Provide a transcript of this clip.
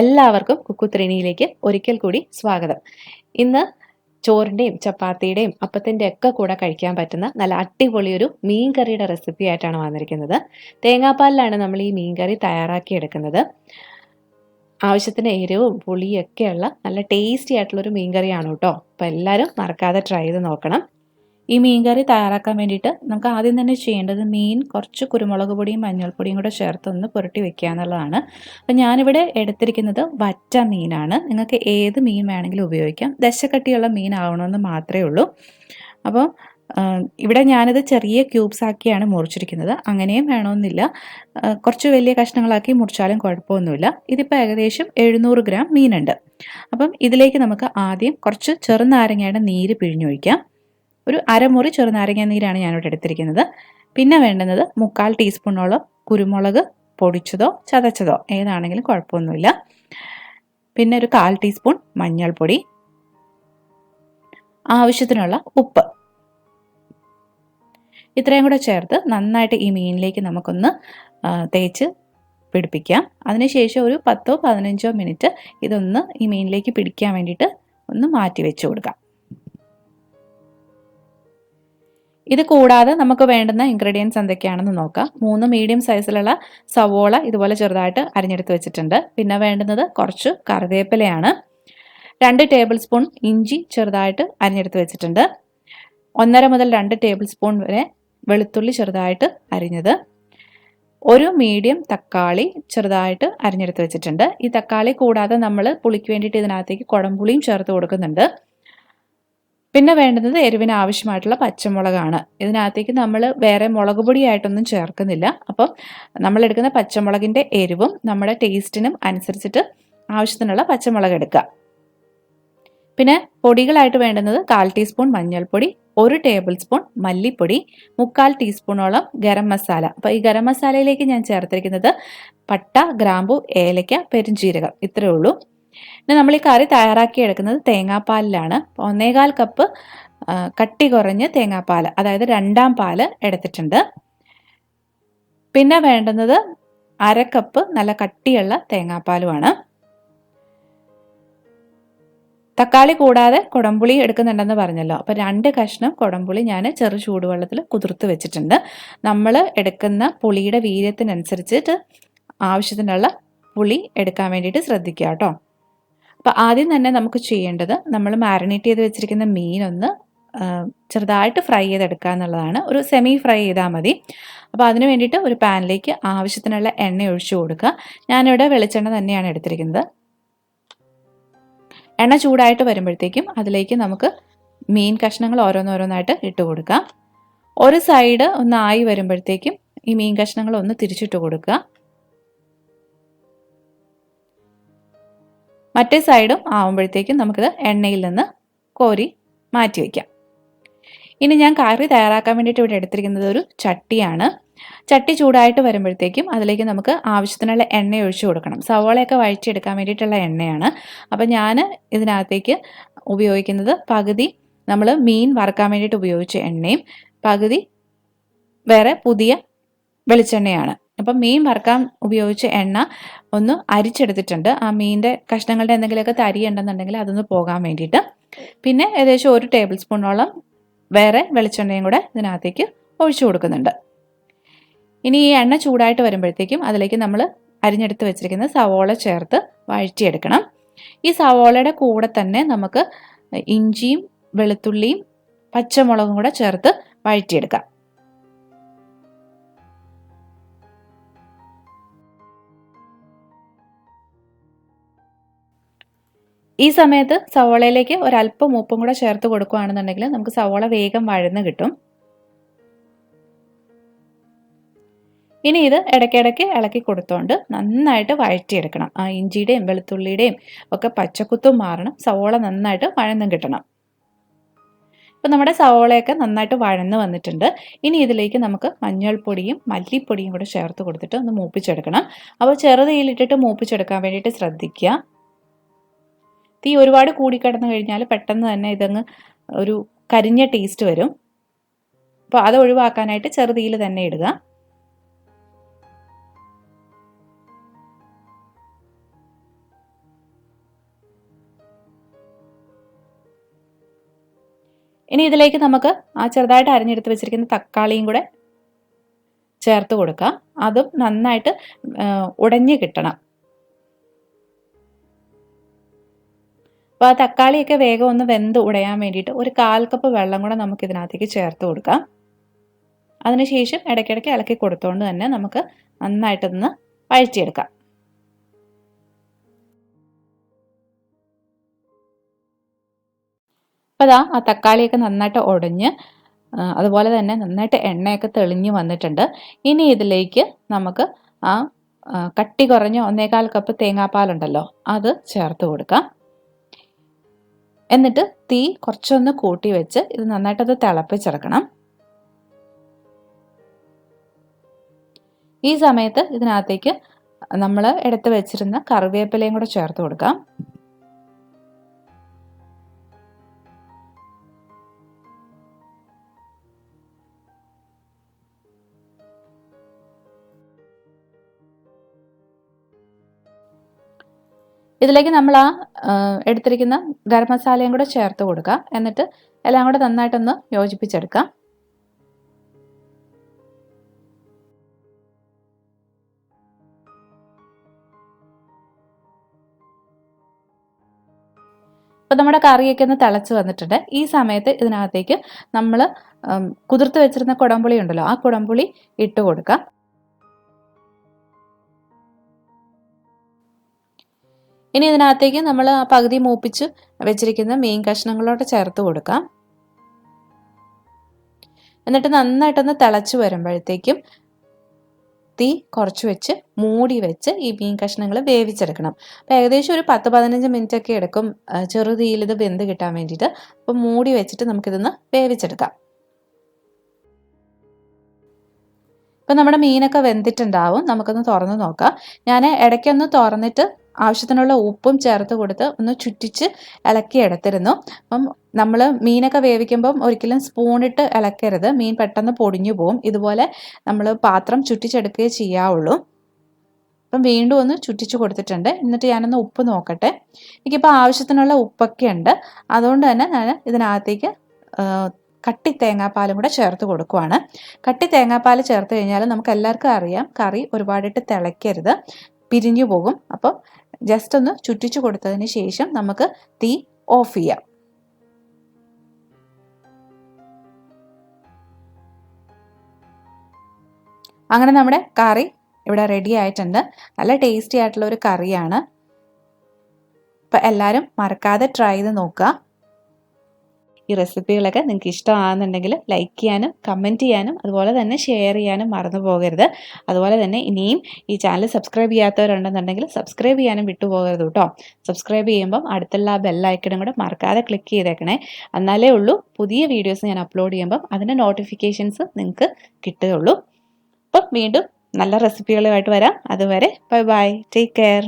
എല്ലാവർക്കും കുക്കുത്രിണിയിലേക്ക് ഒരിക്കൽ കൂടി സ്വാഗതം. ഇന്ന് ചോറിൻ്റെയും ചപ്പാത്തിയുടെയും അപ്പത്തിൻ്റെ ഒക്കെ കൂടെ കഴിക്കാൻ പറ്റുന്ന നല്ല അടിപൊളി ഒരു മീൻ കറിയുടെ റെസിപ്പി ആയിട്ടാണ് വന്നിരിക്കുന്നത്. തേങ്ങാപ്പാലിലാണ് നമ്മൾ ഈ മീൻ കറി തയ്യാറാക്കിയെടുക്കുന്നത്. ആവശ്യത്തിന് എരിവും പുളിയൊക്കെയുള്ള നല്ല ടേസ്റ്റി ആയിട്ടുള്ളൊരു മീൻ കറിയാണ് കേട്ടോ. അപ്പോൾ എല്ലാവരും മറക്കാതെ ട്രൈ ചെയ്ത് നോക്കണം. ഈ മീൻ കറി തയ്യാറാക്കാൻ വേണ്ടിയിട്ട് നമുക്ക് ആദ്യം തന്നെ ചെയ്യേണ്ടത് മീൻ കുറച്ച് കുരുമുളക് പൊടിയും മഞ്ഞൾപ്പൊടിയും കൂടെ ചേർത്തൊന്ന് പുരട്ടി വെക്കുക എന്നുള്ളതാണ്. അപ്പം ഞാനിവിടെ എടുത്തിരിക്കുന്നത് വറ്റ മീനാണ്. നിങ്ങൾക്ക് ഏത് മീൻ വേണമെങ്കിലും ഉപയോഗിക്കാം. ദശക്കട്ടിയുള്ള മീൻ ആവണമെന്ന് മാത്രമേ ഉള്ളൂ. അപ്പോൾ ഇവിടെ ഞാനിത് ചെറിയ ക്യൂബ്സ് ആക്കിയാണ് മുറിച്ചിരിക്കുന്നത്. അങ്ങനെയും വേണമെന്നില്ല, കുറച്ച് വലിയ കഷ്ണങ്ങളാക്കി മുറിച്ചാലും കുഴപ്പമൊന്നുമില്ല. ഇതിപ്പോൾ ഏകദേശം 700 ഗ്രാം മീനുണ്ട്. അപ്പം ഇതിലേക്ക് നമുക്ക് ആദ്യം കുറച്ച് ചെറുനാരങ്ങയുടെ നീര് പിഴിഞ്ഞൊഴിക്കാം. ഒരു അരമുറി ചെറുനാരങ്ങ നീരാണ് ഞാനിവിടെ എടുത്തിരിക്കുന്നത്. പിന്നെ വേണ്ടുന്നത് 3/4 ടീസ്പൂണോളം കുരുമുളക് പൊടിച്ചതോ ചതച്ചതോ ഏതാണെങ്കിലും കുഴപ്പമൊന്നുമില്ല. പിന്നെ ഒരു 1/4 ടീസ്പൂൺ മഞ്ഞൾപ്പൊടി, ആവശ്യത്തിനുള്ള ഉപ്പ്, ഇത്രയും കൂടെ ചേർത്ത് നന്നായിട്ട് ഈ മീനിലേക്ക് നമുക്കൊന്ന് തേച്ച് പിടിപ്പിക്കാം. അതിനുശേഷം ഒരു 10-15 മിനിറ്റ് ഇതൊന്ന് ഈ മീനിലേക്ക് പിടിക്കാൻ വേണ്ടിയിട്ട് ഒന്ന് മാറ്റി വെച്ച് കൊടുക്കാം. ഇത് കൂടാതെ നമുക്ക് വേണ്ടുന്ന ഇൻഗ്രീഡിയൻസ് എന്തൊക്കെയാണെന്ന് നോക്കാം. 3 മീഡിയം സൈസിലുള്ള സവോള ഇതുപോലെ ചെറുതായിട്ട് അരിഞ്ഞെടുത്ത് വെച്ചിട്ടുണ്ട്. പിന്നെ വേണ്ടുന്നത് കുറച്ച് കറിവേപ്പിലയാണ്. 2 ടേബിൾ സ്പൂൺ ഇഞ്ചി ചെറുതായിട്ട് അരിഞ്ഞെടുത്ത് വെച്ചിട്ടുണ്ട്. 1.5 മുതൽ 2 ടേബിൾ സ്പൂൺ വരെ വെളുത്തുള്ളി ചെറുതായിട്ട് അരിഞ്ഞത്. ഒരു മീഡിയം തക്കാളി ചെറുതായിട്ട് അരിഞ്ഞെടുത്ത് വെച്ചിട്ടുണ്ട്. ഈ തക്കാളി കൂടാതെ നമ്മൾ പുളിക്ക് വേണ്ടിയിട്ട് ഇതിനകത്തേക്ക് കുടംപുളിയും ചേർത്ത് കൊടുക്കുന്നുണ്ട്. പിന്നെ വേണ്ടുന്നത് എരിവിന് ആവശ്യമായിട്ടുള്ള പച്ചമുളകാണ്. ഇതിനകത്തേക്ക് നമ്മൾ വേറെ മുളക് പൊടിയായിട്ടൊന്നും ചേർക്കുന്നില്ല. അപ്പം നമ്മളെടുക്കുന്ന പച്ചമുളകിൻ്റെ എരിവും നമ്മുടെ ടേസ്റ്റിനും അനുസരിച്ചിട്ട് ആവശ്യത്തിനുള്ള പച്ചമുളക് എടുക്കുക. പിന്നെ പൊടികളായിട്ട് വേണ്ടുന്നത് 1/4 ടീസ്പൂൺ മഞ്ഞൾപ്പൊടി, 1 ടേബിൾ സ്പൂൺ മല്ലിപ്പൊടി, 3/4 ടീസ്പൂണോളം ഗരം മസാല. അപ്പോൾ ഈ ഗരം മസാലയിലേക്ക് ഞാൻ ചേർത്തിരിക്കുന്നത് പട്ട, ഗ്രാമ്പു, ഏലക്ക, പെരുംജീരകം, ഇത്രയേ ഉള്ളൂ. പിന്നെ നമ്മൾ ഈ കറി തയ്യാറാക്കി എടുക്കുന്നത് തേങ്ങാപ്പാലിലാണ്. 1.25 കപ്പ് കട്ടി കുറഞ്ഞ് തേങ്ങാപ്പാൽ, അതായത് 2ാം പാല് എടുത്തിട്ടുണ്ട്. പിന്നെ വേണ്ടുന്നത് 1/2 കപ്പ് നല്ല കട്ടിയുള്ള തേങ്ങാപ്പാലുമാണ്. തക്കാളി കൂടാതെ കുടംപുളി എടുക്കുന്നുണ്ടെന്ന് പറഞ്ഞല്ലോ. അപ്പോൾ 2 കഷ്ണം കുടംപുളി ഞാൻ ചെറു ചൂടുവെള്ളത്തിൽ കുതിർത്ത് വെച്ചിട്ടുണ്ട്. നമ്മൾ എടുക്കുന്ന പുളിയുടെ വീര്യത്തിനനുസരിച്ചിട്ട് ആവശ്യത്തിനുള്ള പുളി എടുക്കാൻ വേണ്ടിയിട്ട് ശ്രദ്ധിക്കുക കേട്ടോ. അപ്പോൾ ആദ്യം തന്നെ നമുക്ക് ചെയ്യേണ്ടത് നമ്മൾ മാരിനേറ്റ് ചെയ്ത് വെച്ചിരിക്കുന്ന മീനൊന്ന് ചെറുതായിട്ട് ഫ്രൈ ചെയ്തെടുക്കുക എന്നുള്ളതാണ്. ഒരു സെമി ഫ്രൈ ചെയ്താൽ മതി. അപ്പോൾ അതിന് വേണ്ടിയിട്ട് ഒരു പാനിലേക്ക് ആവശ്യത്തിനുള്ള എണ്ണ ഒഴിച്ചു കൊടുക്കുക. ഞാനിവിടെ വെളിച്ചെണ്ണ തന്നെയാണ് എടുത്തിരിക്കുന്നത്. എണ്ണ ചൂടായിട്ട് വരുമ്പോഴത്തേക്കും അതിലേക്ക് നമുക്ക് മീൻ കഷ്ണങ്ങൾ ഓരോന്നോരോന്നായിട്ട് ഇട്ട് കൊടുക്കാം. ഒരു സൈഡ് ഒന്ന് ആയി വരുമ്പോഴത്തേക്കും ഈ മീൻ കഷ്ണങ്ങൾ ഒന്ന് തിരിച്ചിട്ട് കൊടുക്കുക. മറ്റേ സൈഡും ആവുമ്പോഴത്തേക്കും നമുക്കിത് എണ്ണയിൽ നിന്ന് കോരി മാറ്റി വയ്ക്കാം. ഇനി ഞാൻ കറി തയ്യാറാക്കാൻ വേണ്ടിയിട്ട് ഇവിടെ എടുത്തിരിക്കുന്നത് ഒരു ചട്ടിയാണ്. ചട്ടി ചൂടായിട്ട് വരുമ്പോഴത്തേക്കും അതിലേക്ക് നമുക്ക് ആവശ്യത്തിനുള്ള എണ്ണ ഒഴിച്ചു കൊടുക്കണം. സവോളയൊക്കെ വഴറ്റിയെടുക്കാൻ വേണ്ടിയിട്ടുള്ള എണ്ണയാണ്. അപ്പം ഞാൻ ഇതിനകത്തേക്ക് ഉപയോഗിക്കുന്നത് പകുതി നമ്മൾ മീൻ വറുക്കാൻ വേണ്ടിയിട്ട് ഉപയോഗിച്ച എണ്ണയും പകുതി വേറെ പുതിയ വെളിച്ചെണ്ണയാണ്. അപ്പം മീൻ വറുക്കാൻ ഉപയോഗിച്ച എണ്ണ ഒന്ന് അരിച്ചെടുത്തിട്ടുണ്ട്. ആ മീനിൻ്റെ കഷ്ണങ്ങളുടെ എന്തെങ്കിലുമൊക്കെ തരി ഉണ്ടെന്നുണ്ടെങ്കിൽ അതൊന്ന് പോകാൻ വേണ്ടിയിട്ട്. പിന്നെ ഏകദേശം 1 ടേബിൾ സ്പൂണോളം വേറെ വെളിച്ചെണ്ണയും കൂടെ ഇതിനകത്തേക്ക് ഒഴിച്ചു കൊടുക്കുന്നുണ്ട്. ഇനി ഈ എണ്ണ ചൂടായിട്ട് വരുമ്പോഴത്തേക്കും അതിലേക്ക് നമ്മൾ അരിഞ്ഞെടുത്ത് വെച്ചിരിക്കുന്ന സവോള ചേർത്ത് വഴറ്റിയെടുക്കണം. ഈ സവോളയുടെ കൂടെ തന്നെ നമുക്ക് ഇഞ്ചിയും വെളുത്തുള്ളിയും പച്ചമുളകും കൂടെ ചേർത്ത് വഴറ്റിയെടുക്കാം. ഈ സമയത്ത് സവോളയിലേക്ക് ഒരല്പം ഉപ്പും കൂടെ ചേർത്ത് കൊടുക്കുകയാണെന്നുണ്ടെങ്കിൽ നമുക്ക് സവോള വേഗം വഴന്ന് കിട്ടും. ഇനി ഇത് ഇടയ്ക്കിടയ്ക്ക് ഇളക്കി കൊടുത്തോണ്ട് നന്നായിട്ട് വഴറ്റിയെടുക്കണം. ആ ഇഞ്ചിയുടെയും വെളുത്തുള്ളിയുടെയും ഒക്കെ പച്ചക്കുത്തും മാറണം. സവോള നന്നായിട്ട് വഴന്നും കിട്ടണം. ഇപ്പം നമ്മുടെ സവോളയൊക്കെ നന്നായിട്ട് വഴന്ന് വന്നിട്ടുണ്ട്. ഇനി ഇതിലേക്ക് നമുക്ക് മഞ്ഞൾപ്പൊടിയും മല്ലിപ്പൊടിയും കൂടെ ചേർത്ത് കൊടുത്തിട്ട് ഒന്ന് മൂപ്പിച്ചെടുക്കണം. അപ്പോൾ ചെറുതീയിലിട്ടിട്ട് മൂപ്പിച്ചെടുക്കാൻ വേണ്ടിയിട്ട് ശ്രദ്ധിക്കുക. തീ ഒരുപാട് കൂടിക്കിടന്നു കഴിഞ്ഞാൽ പെട്ടെന്ന് തന്നെ ഇതങ്ങ് ഒരു കരിഞ്ഞ ടേസ്റ്റ് വരും. അപ്പോൾ അത് ഒഴിവാക്കാനായിട്ട് ചെറുതീയിൽ തന്നെ ഇടുക. ഇനി ഇതിലേക്ക് നമുക്ക് ആ ചെറുതായിട്ട് അരിഞ്ഞെടുത്ത് വെച്ചിരിക്കുന്ന തക്കാളിയും കൂടെ ചേർത്ത് കൊടുക്കാം. അതും നന്നായിട്ട് ഉടഞ്ഞ് കിട്ടണം. അപ്പോൾ ആ തക്കാളിയൊക്കെ വേഗം ഒന്ന് വെന്ത് ഉടയാൻ വേണ്ടിയിട്ട് ഒരു 1/4 കപ്പ് വെള്ളം കൂടെ നമുക്ക് ഇതിനകത്തേക്ക് ചേർത്ത് കൊടുക്കാം. അതിനുശേഷം ഇടയ്ക്കിടയ്ക്ക് ഇളക്കി കൊടുത്തുകൊണ്ട് തന്നെ നമുക്ക് നന്നായിട്ടൊന്ന് വഴറ്റിയെടുക്കാം. അപ്പോൾ ആ തക്കാളിയൊക്കെ നന്നായിട്ട് ഉടഞ്ഞ് അതുപോലെ തന്നെ നന്നായിട്ട് എണ്ണയൊക്കെ തെളിഞ്ഞ് വന്നിട്ടുണ്ട്. ഇനി ഇതിലേക്ക് നമുക്ക് ആ കട്ടി കുറഞ്ഞ 1/4 കപ്പ് തേങ്ങാപ്പാലുണ്ടല്ലോ അത് ചേർത്ത് കൊടുക്കാം. എന്നിട്ട് തീ കുറച്ചൊന്ന് കൂട്ടി വെച്ച് ഇത് നന്നായിട്ടത് തിളപ്പിച്ചെടുക്കണം. ഈ സമയത്ത് ഇതിനകത്തേക്ക് നമ്മൾ എടുത്ത് വെച്ചിരുന്ന കറിവേപ്പിലയും കൂടെ ചേർത്ത് കൊടുക്കാം. ഇതിലേക്ക് നമ്മൾ എടുത്തിരിക്കുന്ന ഗരം മസാലയും കൂടെ ചേർത്ത് കൊടുക്കാം. എന്നിട്ട് എല്ലാം കൂടെ നന്നായിട്ടൊന്ന് യോജിപ്പിച്ചെടുക്കാം. അപ്പോൾ നമ്മുടെ കറിയൊക്കെ ഒന്ന് തിളച്ച് വന്നിട്ടുണ്ട്. ഈ സമയത്ത് ഇതിനകത്തേക്ക് നമ്മൾ കുതിർത്ത് വെച്ചിരുന്ന കുടംപുളി ഉണ്ടല്ലോ, ആ കുടംപുളി ഇട്ട് കൊടുക്കാം. ഇനി ഇതിനകത്തേക്ക് നമ്മൾ ആ പകുതി മൂപ്പിച്ച് വെച്ചിരിക്കുന്ന മീൻ കഷ്ണങ്ങളോട് ചേർത്ത് കൊടുക്കാം. എന്നിട്ട് നന്നായിട്ടൊന്ന് തിളച്ച് വരുമ്പോഴത്തേക്കും തീ കുറച്ച് വെച്ച് മൂടി വെച്ച് ഈ മീൻ കഷ്ണങ്ങൾ വേവിച്ചെടുക്കണം. അപ്പോൾ ഏകദേശം ഒരു 10-15 മിനിറ്റ് ഒക്കെ എടുക്കും ചെറുതീയിൽ ഇത് വെന്ത് കിട്ടാൻ വേണ്ടിയിട്ട്. അപ്പോൾ മൂടി വെച്ചിട്ട് നമുക്കിതൊന്ന് വേവിച്ചെടുക്കാം. ഇപ്പം നമ്മുടെ മീനൊക്കെ വെന്തിട്ടുണ്ടാവും. നമുക്കൊന്ന് തുറന്ന് നോക്കാം. ഞാൻ ഇടയ്ക്കൊന്ന് തുറന്നിട്ട് ആവശ്യത്തിനുള്ള ഉപ്പും ചേർത്ത് കൊടുത്ത് ഒന്ന് ചുറ്റിച്ച് ഇളക്കി എടുത്തിരുന്നു. അപ്പം നമ്മൾ മീനൊക്കെ വേവിക്കുമ്പം ഒരിക്കലും സ്പൂണിട്ട് ഇളക്കരുത്, മീൻ പെട്ടെന്ന് പൊടിഞ്ഞു പോവും. ഇതുപോലെ നമ്മൾ പാത്രം ചുറ്റിച്ചെടുക്കുകയേ ചെയ്യാവുള്ളൂ. അപ്പം വീണ്ടും ഒന്ന് ചുറ്റിച്ച് കൊടുത്തിട്ടുണ്ട്. എന്നിട്ട് ഞാനൊന്ന് ഉപ്പ് നോക്കട്ടെ. എനിക്കിപ്പോൾ ആവശ്യത്തിനുള്ള ഉപ്പൊക്കെ ഉണ്ട്. അതുകൊണ്ട് തന്നെ ഞാൻ ഇതിനകത്തേക്ക് കട്ടി തേങ്ങാപ്പാലും കൂടെ ചേർത്ത് കൊടുക്കുവാണ്. കട്ടി തേങ്ങാപ്പാൽ ചേർത്ത് കഴിഞ്ഞാൽ നമുക്ക് എല്ലാവർക്കും അറിയാം കറി ഒരുപാടിട്ട് തിളയ്ക്കരുത്, പിരിഞ്ഞു പോകും. അപ്പം ജസ്റ്റ് ഒന്ന് ചുറ്റിച്ചു കൊടുത്തതിന് ശേഷം നമുക്ക് തീ ഓഫ് ചെയ്യാം. അങ്ങനെ നമ്മുടെ കറി ഇവിടെ റെഡി ആയിട്ടുണ്ട്. നല്ല ടേസ്റ്റി ആയിട്ടുള്ള ഒരു കറിയാണ്. അപ്പം എല്ലാവരും മറക്കാതെ ട്രൈ ചെയ്ത് നോക്കുക. ഈ റെസിപ്പികളൊക്കെ നിങ്ങൾക്ക് ഇഷ്ടമാകുന്നുണ്ടെങ്കിൽ ലൈക്ക് ചെയ്യാനും കമൻറ്റ് ചെയ്യാനും അതുപോലെ തന്നെ ഷെയർ ചെയ്യാനും മറന്നു പോകരുത്. അതുപോലെ തന്നെ ഇനിയും ഈ ചാനൽ സബ്സ്ക്രൈബ് ചെയ്യാത്തവരുണ്ടെന്നുണ്ടെങ്കിൽ സബ്സ്ക്രൈബ് ചെയ്യാനും വിട്ടുപോകരുത് കേട്ടോ. സബ്സ്ക്രൈബ് ചെയ്യുമ്പം അടുത്തുള്ള ആ ബെല്ലൈക്കണും കൂടെ മറക്കാതെ ക്ലിക്ക് ചെയ്തേക്കണേ. എന്നാലേ ഉള്ളൂ പുതിയ വീഡിയോസ് ഞാൻ അപ്ലോഡ് ചെയ്യുമ്പം അതിൻ്റെ നോട്ടിഫിക്കേഷൻസ് നിങ്ങൾക്ക് കിട്ടുകയുള്ളൂ. അപ്പം വീണ്ടും നല്ല റെസിപ്പികളുമായിട്ട് വരാം. അതുവരെ ബൈ ബൈ, ടേക്ക് കെയർ.